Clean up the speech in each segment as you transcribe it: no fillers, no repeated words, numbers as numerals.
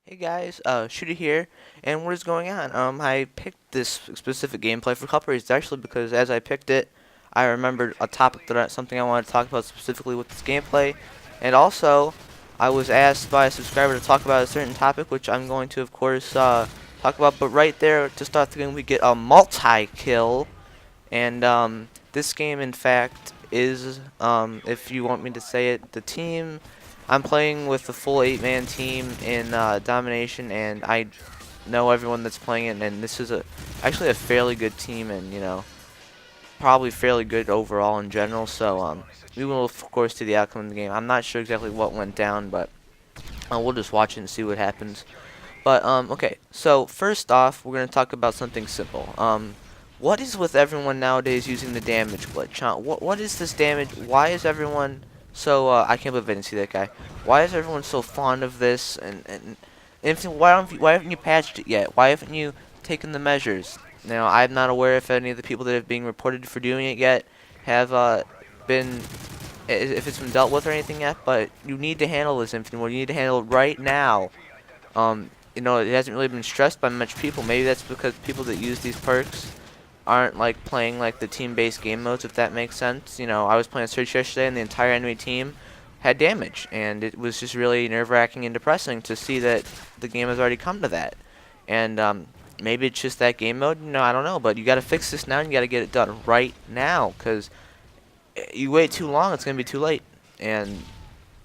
Hey guys, Shooter here, and what is going on? I picked this specific gameplay for a couple reasons, actually, because as I picked it, I remembered a topic something I wanted to talk about specifically with this gameplay, and also, I was asked by a subscriber to talk about a certain topic, which I'm going to, of course, talk about, but right there, to start the game, we get a multi-kill, and, this game, in fact, is, if you want me to say it, the team. I'm playing with the full 8-man team in Domination, and I know everyone that's playing it, and this is actually a fairly good team, and probably fairly good overall in general. So we will of course see the outcome of the game. I'm not sure exactly what went down, but we'll just watch it and see what happens. But okay, so first off, we're gonna talk about something simple. What is with everyone nowadays using the damage glitch? Huh? What is this damage? Why is everyone so? I can't believe I didn't see that guy. Why is everyone so fond of this? And why haven't you patched it yet? Why haven't you taken the measures? Now I'm not aware if any of the people that have been reported for doing it yet have been if it's been dealt with or anything yet. But you need to handle this infinite. You need to handle it right now. It hasn't really been stressed by much people. Maybe that's because people that use these perks aren't like playing like the team-based game modes, if that makes sense. I was playing Search yesterday, and the entire enemy team had damage, and it was just really nerve-wracking and depressing to see that the game has already come to that. And maybe it's just that game mode. I don't know, but you got to fix this now, and you got to get it done right now, because you wait too long, it's gonna be too late, and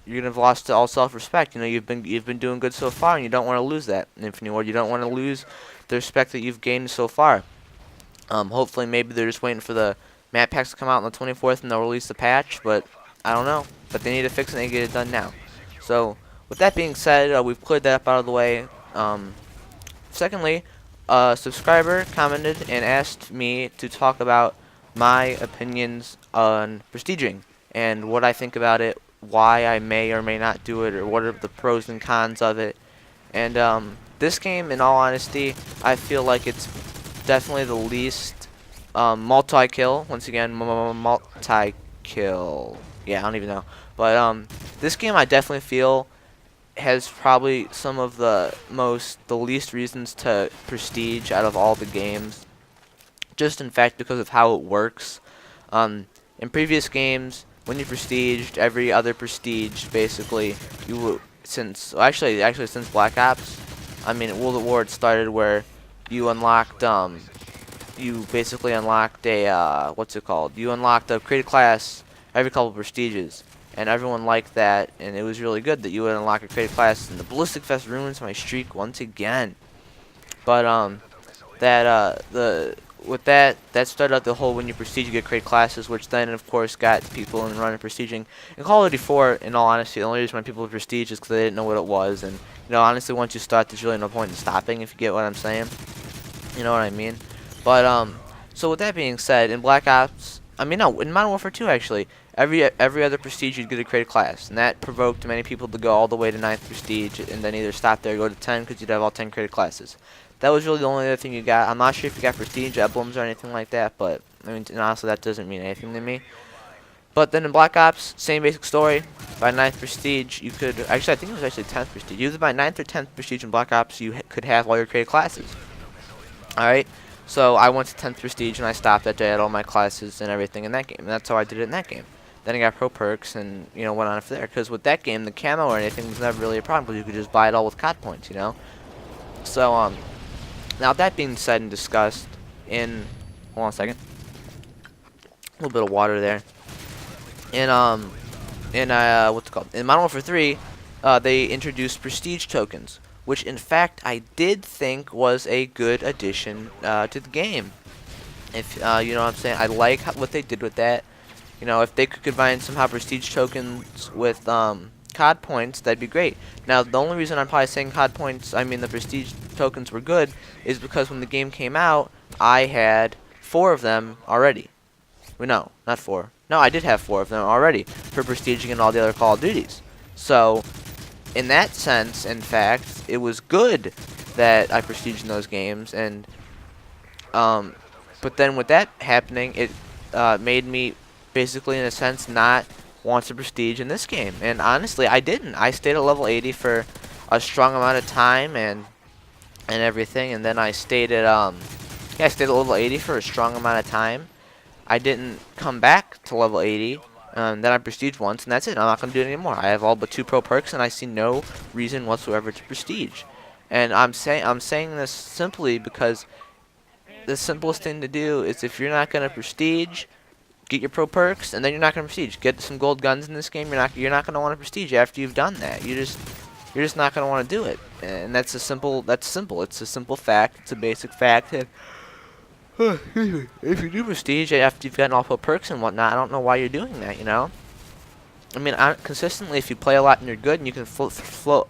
you're gonna have lost all self-respect. You've been doing good so far, and you don't want to lose that in Infinity Ward. You don't want to lose the respect that you've gained so far. Hopefully, maybe they're just waiting for the map packs to come out on the 24th, and they'll release the patch. But I don't know. But they need to fix it and get it done now. So, with that being said, we've cleared that up out of the way. Secondly, a subscriber commented and asked me to talk about my opinions on prestiging and what I think about it, why I may or may not do it, or what are the pros and cons of it. And this game, in all honesty, I feel like it's definitely the least multi-kill. Once again, multi-kill. Yeah, I don't even know. But this game I definitely feel has probably some of the least reasons to prestige out of all the games. Just in fact because of how it works. In previous games, when you prestiged, every other prestige basically since Black Ops, I mean World at War it started where you unlocked you basically unlocked a what's it called? You unlocked a created class every couple of prestiges, and everyone liked that, and it was really good that you would unlock a created class. And the Ballistic Fest ruins my streak once again. But that started out the whole when you prestige you get created classes, which then of course got people in running prestiging. In Call of Duty 4, in all honesty, the only reason why people prestige is because they didn't know what it was, and honestly, once you start, there's really no point in stopping, if you get what I'm saying. You know what I mean? But so with that being said, in Black Ops, I mean no, in Modern Warfare 2 actually, every other prestige you'd get a created class, and that provoked many people to go all the way to 9th prestige, and then either stop there or go to 10 because you'd have all 10 created classes. That was really the only other thing you got. I'm not sure if you got prestige emblems or anything like that, but I mean, honestly, that doesn't mean anything to me. But then in Black Ops, same basic story. By 9th prestige, you could actually, I think it was actually 10th prestige. Either by 9th or 10th prestige in Black Ops, you could have all your created classes. All right. So I went to 10th prestige and I stopped that day at all my classes and everything in that game. And that's how I did it in that game. Then I got pro perks and went on from there. Because with that game, the camo or anything was never really a problem because you could just buy it all with COD points. So now that being said and discussed, hold on a second, a little bit of water there. What's it called? In Modern Warfare 3, they introduced prestige tokens, which in fact I did think was a good addition to the game. If you know what I'm saying, I like what they did with that. If they could combine somehow prestige tokens with COD points, that'd be great. Now, the only reason I'm probably saying COD points, I mean the prestige tokens were good, is because when the game came out, I had 4 of them already. Well, no, not 4. No, I did have 4 of them already for prestiging in all the other Call of Duties. So, in that sense, in fact, it was good that I prestiged in those games, and but then with that happening, it made me basically, in a sense, not want to prestige in this game. And honestly, I didn't. I stayed at level 80 for a strong amount of time and everything, and then I stayed at yeah, I stayed at level 80 for a strong amount of time. I didn't come back to level 80. Then I prestige once, and that's it. I'm not gonna do it anymore. I have all but 2 pro perks, and I see no reason whatsoever to prestige. And I'm saying this simply because the simplest thing to do is, if you're not gonna prestige, get your pro perks, and then you're not gonna prestige. Get some gold guns in this game. You're not gonna want to prestige after you've done that. You're just not gonna want to do it. And that's simple. It's a simple fact. It's a basic fact. And if you do prestige after you've gotten all pro perks and whatnot, I don't know why you're doing that. You know. I mean, consistently, if you play a lot and you're good and you can float,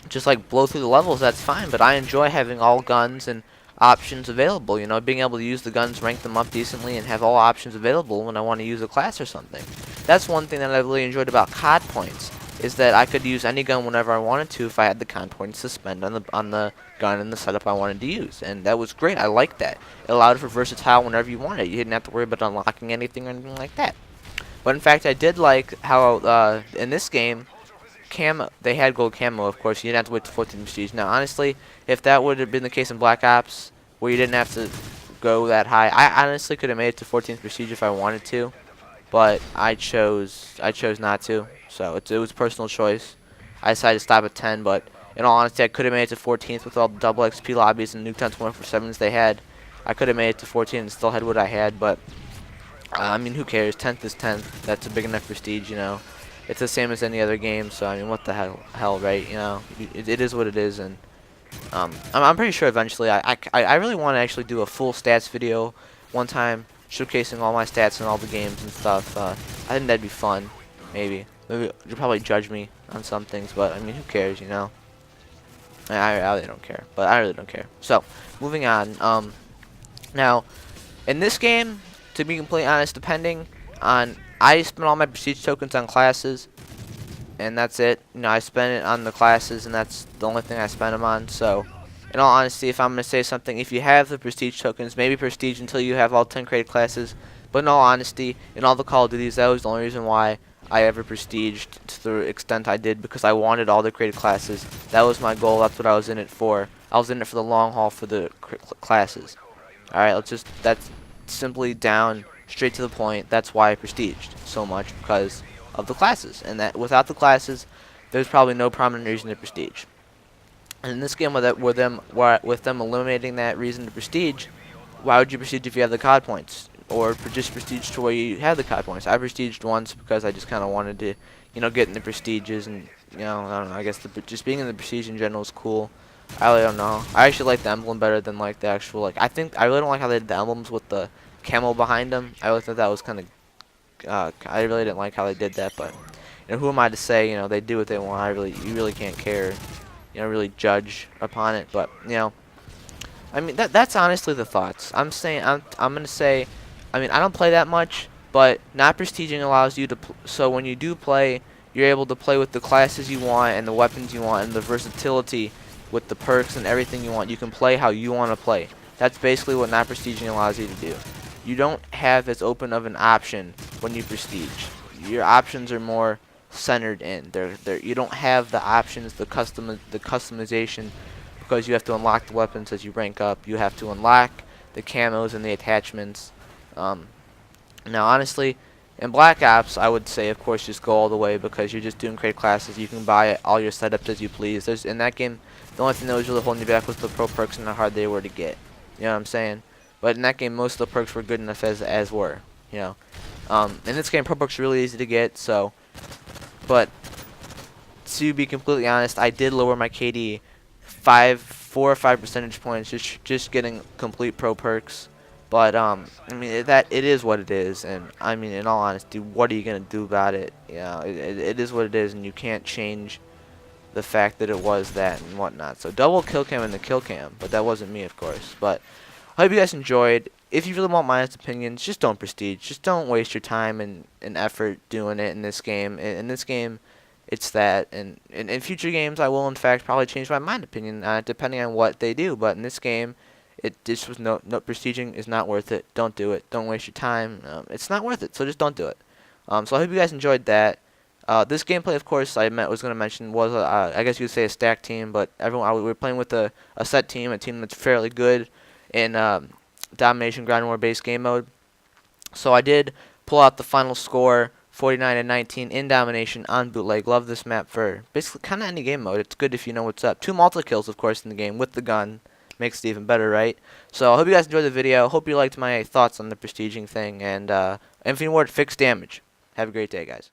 just like blow through the levels, that's fine. But I enjoy having all guns and options available. You know, being able to use the guns, rank them up decently, and have all options available when I want to use a class or something. That's one thing that I really enjoyed about COD points, is that I could use any gun whenever I wanted to if I had the COD points to spend on the gun and the setup I wanted to use, and that was great. I liked that. It allowed for versatile whenever you wanted. You didn't have to worry about unlocking anything or anything like that. But in fact, I did like how in this game, they had gold camo, of course. You didn't have to wait to 14 prestige. Now, honestly, if that would have been the case in Black Ops, where you didn't have to go that high, I honestly could have made it to 14th prestige if I wanted to, but I chose not to. So it was a personal choice. I decided to stop at 10, but in all honesty, I could have made it to 14th with all the double XP lobbies and Nuketown 24/7s they had. I could have made it to 14 and still had what I had, but I mean, who cares? 10th is 10th. That's a big enough prestige, you know. It's the same as any other game, so I mean, what the hell, right? You know, it is what it is, and I'm pretty sure eventually I really want to actually do a full stats video one time, showcasing all my stats and all the games and stuff. I think that'd be fun. Maybe you'll probably judge me on some things, but I mean, who cares, you know? I really don't care, but I really don't care. So, moving on. Now, in this game, to be completely honest, depending on, I spend all my prestige tokens on classes, and that's it. You know, I spend it on the classes, and that's the only thing I spend them on. So, in all honesty, if I'm going to say something, if you have the prestige tokens, maybe prestige until you have all 10 created classes. But in all honesty, in all the Call of Duties, that was the only reason why I ever prestiged to the extent I did, because I wanted all the created classes. That was my goal. That's what I was in it for. I was in it for the long haul for the classes. Alright, that's simply down, straight to the point. That's why I prestiged so much, because of the classes. And that without the classes, there's probably no prominent reason to prestige. And in this game, with them eliminating that reason to prestige, why would you prestige if you have the COD points? Or just prestige to where you have the COD points? I prestiged once because I just kind of wanted to, you know, get in the prestiges, and, you know, I don't know, I guess just being in the prestige in general is cool. I really don't know. I actually like the emblem better than like the actual, like, I really don't like how they did the emblems with the camo behind them. I really thought that was kind of, I really didn't like how they did that, but, you know, who am I to say? You know, they do what they want. You really can't care, you know, really judge upon it. But, you know, I mean, that's honestly the thoughts. I'm gonna say, I mean, I don't play that much, but not prestiging allows you to, so when you do play, you're able to play with the classes you want and the weapons you want and the versatility with the perks and everything you want. You can play how you want to play. That's basically what not prestiging allows you to do. You don't have as open of an option when you prestige. Your options are more centered in. You don't have the options, the customization, because you have to unlock the weapons as you rank up. You have to unlock the camos and the attachments. Now, honestly, in Black Ops, I would say, of course, just go all the way, because you're just doing create classes. You can buy all your setups as you please. In that game, the only thing that was really holding you back was the pro perks and how hard they were to get. You know what I'm saying? But in that game, most of the perks were good enough as were. You know, in this game, pro perks are really easy to get. So, but to be completely honest, I did lower my KD 4 or 5 percentage points just getting complete pro perks. But I mean, it is what it is, and I mean, in all honesty, what are you gonna do about it? You know, it is what it is, and you can't change the fact that it was that and whatnot. So double kill cam and the kill cam, but that wasn't me, of course. But I hope you guys enjoyed. If you really want my honest opinions, just don't prestige. Just don't waste your time and effort doing it in this game. In this game, it's that. And in future games, I will, in fact, probably change my mind opinion depending on what they do. But in this game, this was no prestiging is not worth it. Don't do it. Don't waste your time. It's not worth it. So just don't do it. So I hope you guys enjoyed that. This gameplay, of course, was going to mention was, I guess you could say, a stack team, but we were playing with a set team, a team that's fairly good in Domination Ground War based game mode. So I did pull out the final score, 49-19 in Domination on Bootleg. Love this map for basically kind of any game mode. It's good if you know what's up. 2 multi-kills, of course, in the game with the gun. Makes it even better, right? So I hope you guys enjoyed the video. Hope you liked my thoughts on the prestiging thing. And Infinity Ward fixed damage. Have a great day, guys.